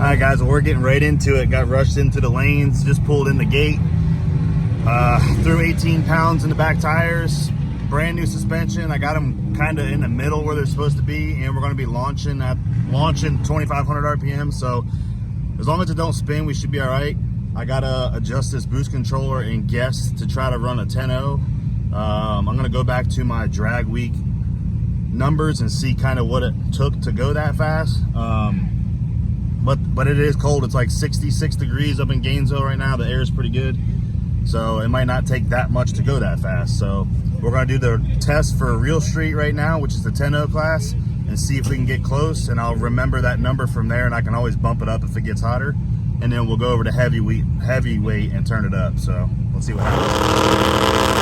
Alright guys, well, we're getting right into it. Got rushed into the lanes, just pulled in the gate. Threw 18 pounds in the back tires, brand new suspension. I got them kind of in the middle where they're supposed to be, and we're going to be launching 2,500 RPM. So as long as it don't spin, we should be all right. I got to adjust this boost controller and guess to try to run a 10.0. I'm going to go back to my drag week numbers and see kind of what it took to go that fast. But it is cold. It's like 66 degrees up in Gainesville right now. The air is pretty good. So it might not take that much to go that fast. So we're going to do the test for Real Street right now, which is the 10.0 class, and see if we can get close. And I'll remember that number from there, and I can always bump it up if it gets hotter. And then we'll go over to heavyweight and turn it up. So let's see what happens.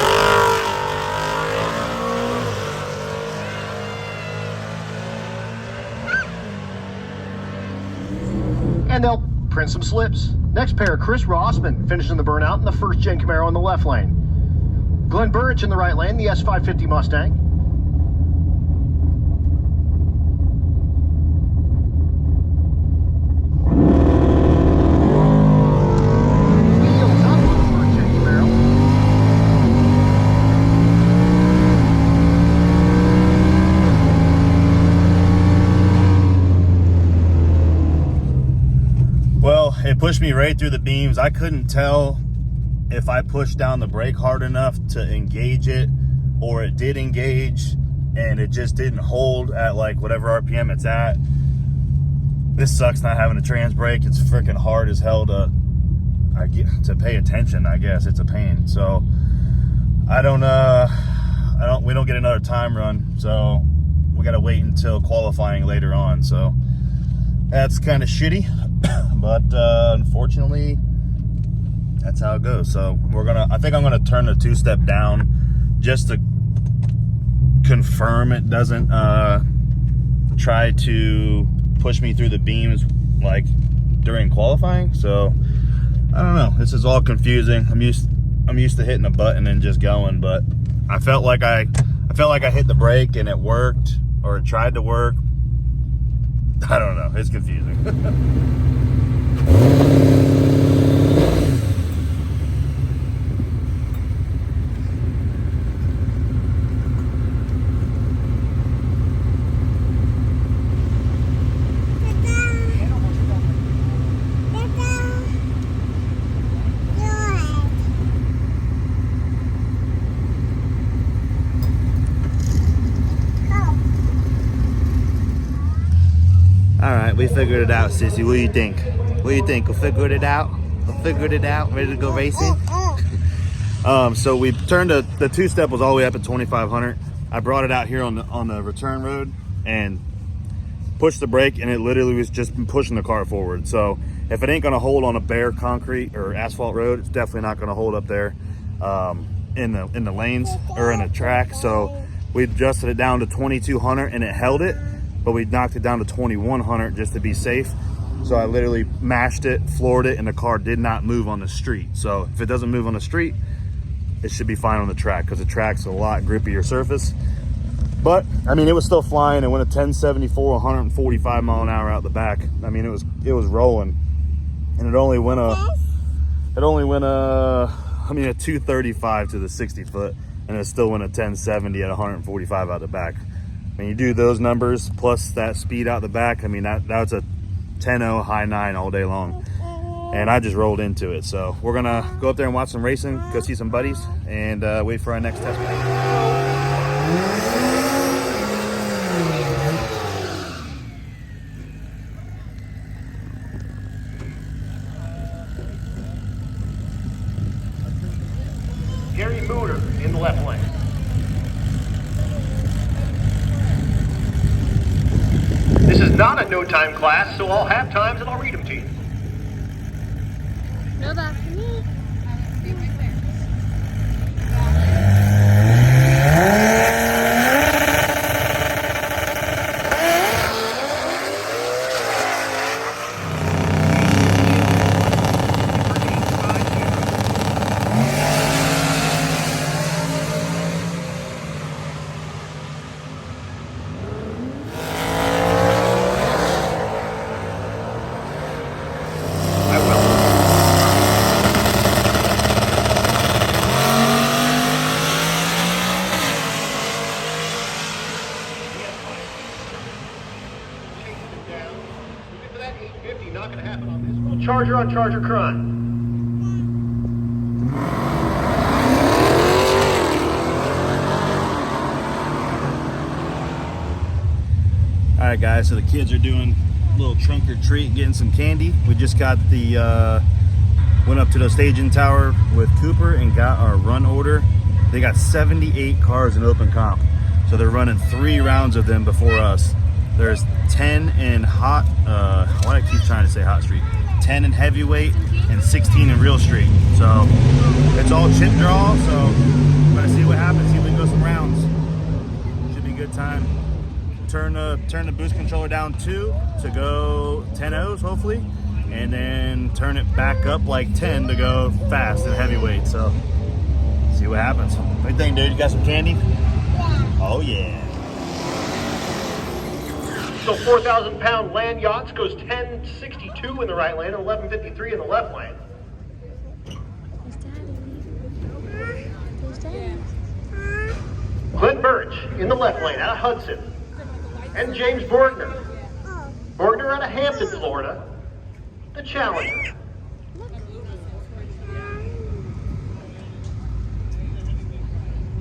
And they'll print some slips. Next pair, Chris Rossman finishing the burnout in the first gen Camaro in the left lane. Glenn Burrich in the right lane, the S550 Mustang. Wheels up on the first gen Camaro. Well, it pushed me right through the beams. I couldn't tell if I pushed down the brake hard enough to engage it, or it did engage and it just didn't hold at like whatever RPM it's at. This sucks not having a trans brake. It's freaking hard as hell to pay attention. I guess it's a pain. So we don't get another time run. So we got to wait until qualifying later on. So that's kind of shitty. But unfortunately, that's how it goes. So I think I'm gonna turn the two-step down just to confirm it doesn't try to push me through the beams like during qualifying. So I don't know. This is all confusing. I'm used to hitting a button and just going, but I felt like I hit the brake and it worked, or it tried to work. I don't know. It's confusing. All right, we figured it out, sissy. What do you think? What do you think? We figured it out? Ready to go racing? So we turned the two-step was all the way up at 2,500. I brought it out here on the return road and pushed the brake, and it literally was just pushing the car forward. So if it ain't gonna hold on a bare concrete or asphalt road, it's definitely not gonna hold up there in the lanes or in the track. So we adjusted it down to 2,200 and it held it, but we knocked it down to 2,100 just to be safe. So I literally mashed it, floored it, and the car did not move on the street. So if it doesn't move on the street, it should be fine on the track, because the track's a lot grippier surface. But I mean, it was still flying. It went a 1074, 145 mile an hour out the back. I mean, it was rolling, and it only went a 235 to the 60 foot, and it still went a 1070 at 145 out the back. When you do those numbers plus that speed out the back, I mean, that's a 10.0 high 9 all day long. And I just rolled into it. So we're gonna go up there and watch some racing, go see some buddies, and wait for our next test pack. Gary Mooter in the left lane. This is not a no-time class, so I'll have times and I'll read them to you. No, that's for me. at 850, not gonna happen on this one. Charger on Charger crime. All right, guys, so the kids are doing a little trunk or treat, getting some candy. We just got went up to the staging tower with Cooper and got our run order. They got 78 cars in open comp. So they're running 3 rounds of them before us. There's 10 in hot, why do I keep trying to say hot street? 10 in heavyweight and 16 in real street. So it's all chip draw, so we're gonna see what happens, see if we can go some rounds. Should be a good time. Turn the boost controller down 2 to go 10-0s hopefully, and then turn it back up like 10 to go fast and heavyweight. So see what happens. What do you think, dude? You got some candy? Yeah. Oh yeah. So 4,000-pound land yachts goes 1062 in the right lane and 1153 in the left lane. Clint Birch in the left lane out of Hudson. And James Borgner. Borgner out of Hampton, Florida. The Challenger.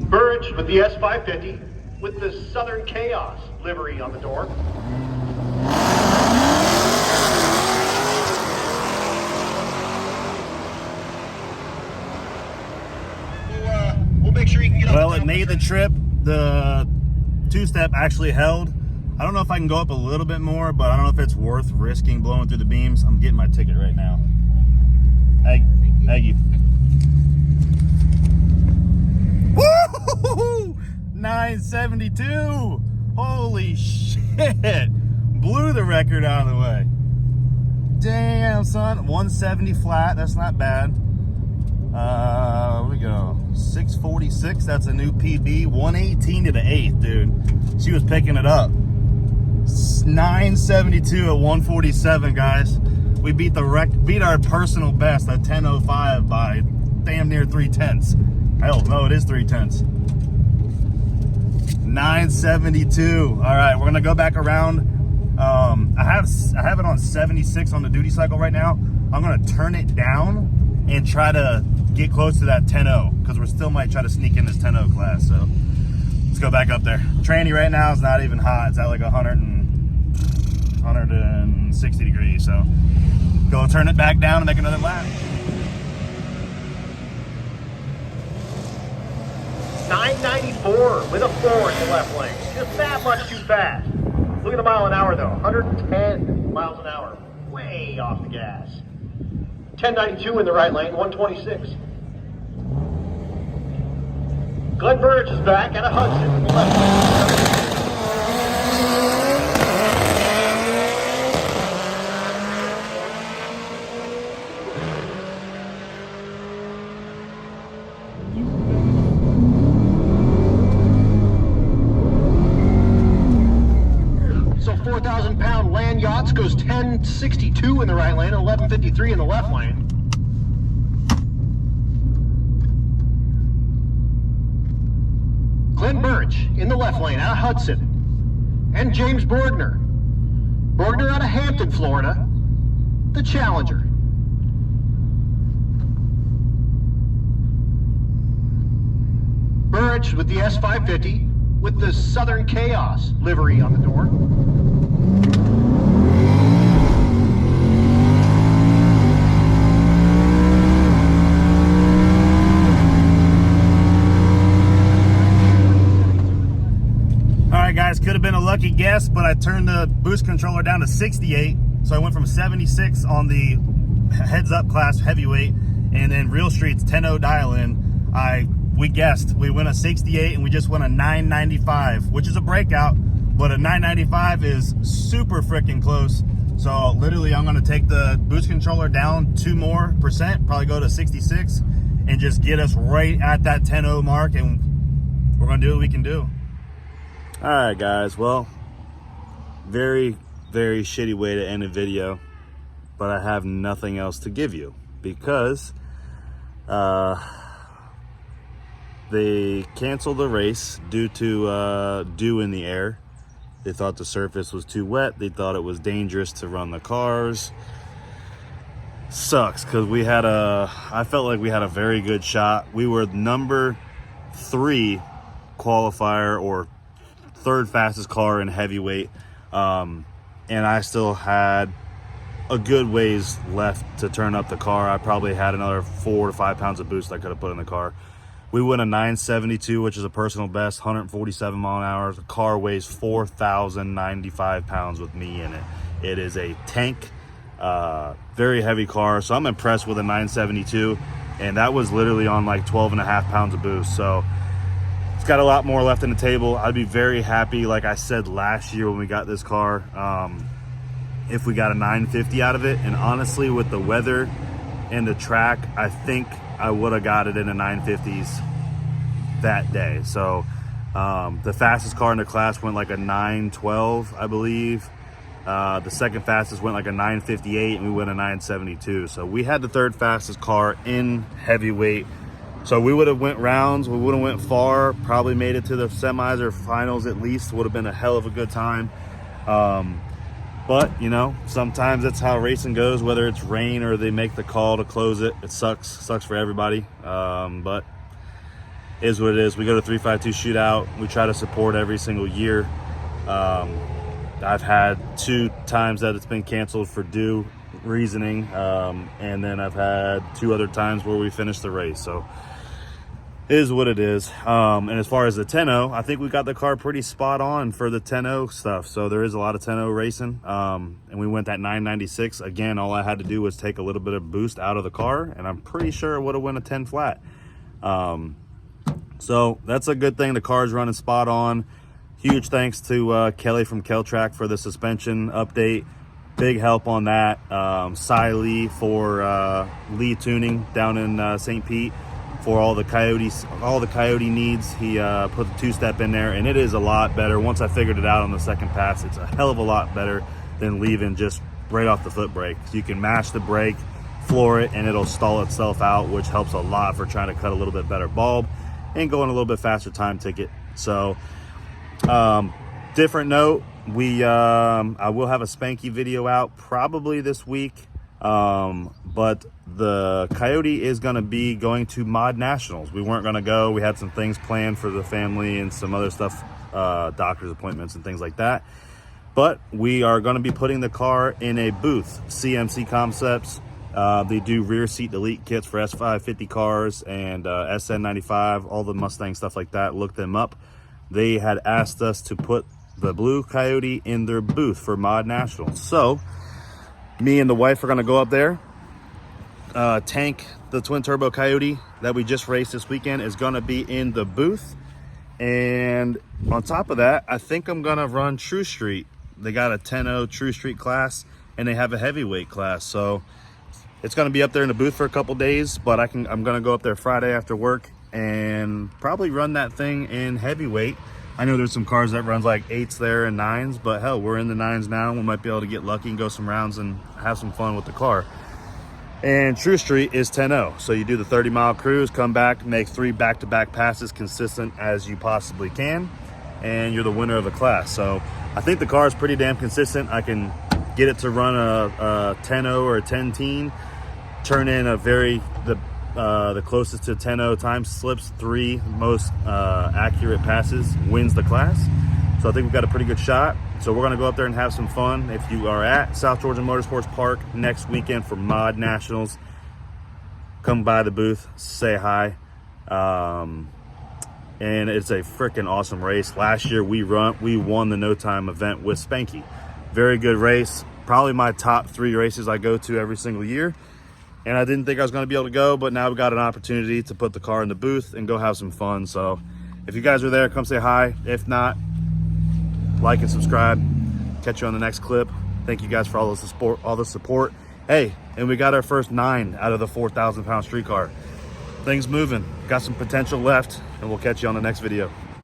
Burridge with the S550 with the Southern Chaos livery on the door. We'll make sure you can get on. Well, it made the trip. The 2-step actually held. I don't know if I can go up a little bit more, but I don't know if it's worth risking blowing through the beams. I'm getting my ticket right now. Thank you. Woo! 972. Holy shit. Blew the record out of the way. Damn, son. 170 flat. That's not bad. Where we go? 646. That's a new PB. 118 to the 8th, dude. She was picking it up. 972 at 147, guys. We beat our personal best at 10:05 by damn near 3/10. Hell, no, it is 3/10. 972. All right, we're gonna go back around. I have it on 76 on the duty cycle right now. I'm gonna turn it down and try to get close to that 10:0 because we still might try to sneak in this 10:0 class. So let's go back up there. Tranny right now is not even hot. It's at like 160 degrees. So go turn it back down and make another lap. 994 with a 4 in the left lane. Just that much too fast. Look at the mile an hour though. 110 miles an hour. Way off the gas. 1092 in the right lane, 126. Glenn Burridge is back out of Hudson in the left lane. So 4,000-pound land yachts goes 1062 in the right lane and 1153 in the left lane. Glenn Birch in the left lane out of Hudson. And James Borgner. Borgner out of Hampton, Florida. The Challenger. Birch with the S550 with the Southern Chaos livery on the door. Guys, could have been a lucky guess, but I turned the boost controller down to 68, so I went from 76 on the heads up class heavyweight, and then real streets 10-0 dial in. We guessed we went a 68 and we just went a 995, which is a breakout, but a 995 is super freaking close. So literally I'm going to take the boost controller down 2% more, probably go to 66 and just get us right at that 10-0 mark, and we're going to do what we can do. All right, guys. Well, very, very shitty way to end a video, but I have nothing else to give you because they canceled the race due to dew in the air, They thought the surface was too wet. They thought it was dangerous to run the cars. Sucks, because I felt like we had a very good shot. We were number 3 qualifier, or 3rd fastest car in heavyweight. And I still had a good ways left to turn up the car. I probably had another 4 to 5 pounds of boost I could have put in the car. We went a 972, which is a personal best, 147 mile an hour. The car weighs 4,095 pounds with me in it. It is a tank, very heavy car. So I'm impressed with a 972. And that was literally on like 12 and a half pounds of boost. So it's got a lot more left in the table. I'd be very happy, like I said last year when we got this car, if we got a 950 out of it. And honestly, with the weather and the track, I think I would have got it in the 950s that day. So the fastest car in the class went like a 912, I believe. The second fastest went like a 958, and we went a 972. So we had the 3rd fastest car in heavyweight. So we would have went rounds, we would have went far, probably made it to the semis or finals at least. Would have been a hell of a good time. But, you know, sometimes that's how racing goes, whether it's rain or they make the call to close it. It sucks for everybody. But it is what it is. We go to 352 shootout. We try to support every single year. I've had 2 times that it's been canceled for due reasoning. And then I've had 2 other times where we finished the race. So it is what it is. And as far as the 10-0, I think we got the car pretty spot on for the 10-0 stuff. So there is a lot of 10-0 racing. And we went that 996. Again, all I had to do was take a little bit of boost out of the car, and I'm pretty sure it would have went a 10 flat. So that's a good thing. The car's running spot on. Huge thanks to Kelly from Keltrack for the suspension update. Big help on that. Cy Lee for Lee Tuning down in St. Pete. For all the Coyote needs. He put the 2-step in there, and it is a lot better. Once I figured it out on the second pass, it's a hell of a lot better than leaving just right off the foot brake. So you can mash the brake, floor it, and it'll stall itself out, which helps a lot for trying to cut a little bit better bulb and go on a little bit faster time ticket. So different note, I will have a Spanky video out probably this week. But the Coyote is going to be going to Mod Nationals. We weren't going to go. We had some things planned for the family and some other stuff, doctor's appointments and things like that. But we are going to be putting the car in a booth. CMC Concepts. They do rear seat delete kits for S550 cars and SN95, all the Mustang stuff like that. Look them up. They had asked us to put the blue Coyote in their booth for Mod Nationals. So me and the wife are going to go up there. Tank, the twin turbo Coyote that we just raced this weekend, is going to be in the booth. And on top of that, I think I'm going to run True Street. They got a 10-0 True Street class, and they have a heavyweight class. So it's going to be up there in the booth for a couple days, but I'm going to go up there Friday after work and probably run that thing in heavyweight. I know there's some cars that runs like 8s there and 9s, but hell, we're in the 9s now. We might be able to get lucky and go some rounds and have some fun with the car. And True Street is 10-0. So you do the 30-mile cruise, come back, make 3 back-to-back passes consistent as you possibly can, and you're the winner of the class. So I think the car is pretty damn consistent. I can get it to run a 10-0 or a 10-teen, turn in the closest to 10-0 time slips, 3 most accurate passes, wins the class. So I think we've got a pretty good shot. So we're going to go up there and have some fun. If you are at South Georgia Motorsports Park next weekend for Mod Nationals, come by the booth, say hi. And it's a freaking awesome race. Last year we won the No Time event with Spanky. Very good race. Probably my top 3 races I go to every single year. And I didn't think I was going to be able to go, but now we got an opportunity to put the car in the booth and go have some fun. So if you guys are there, come say hi. If not, like and subscribe. Catch you on the next clip. Thank you guys for all the support. Hey, and we got our first 9 out of the 4,000-pound street car. Things moving. Got some potential left, and we'll catch you on the next video.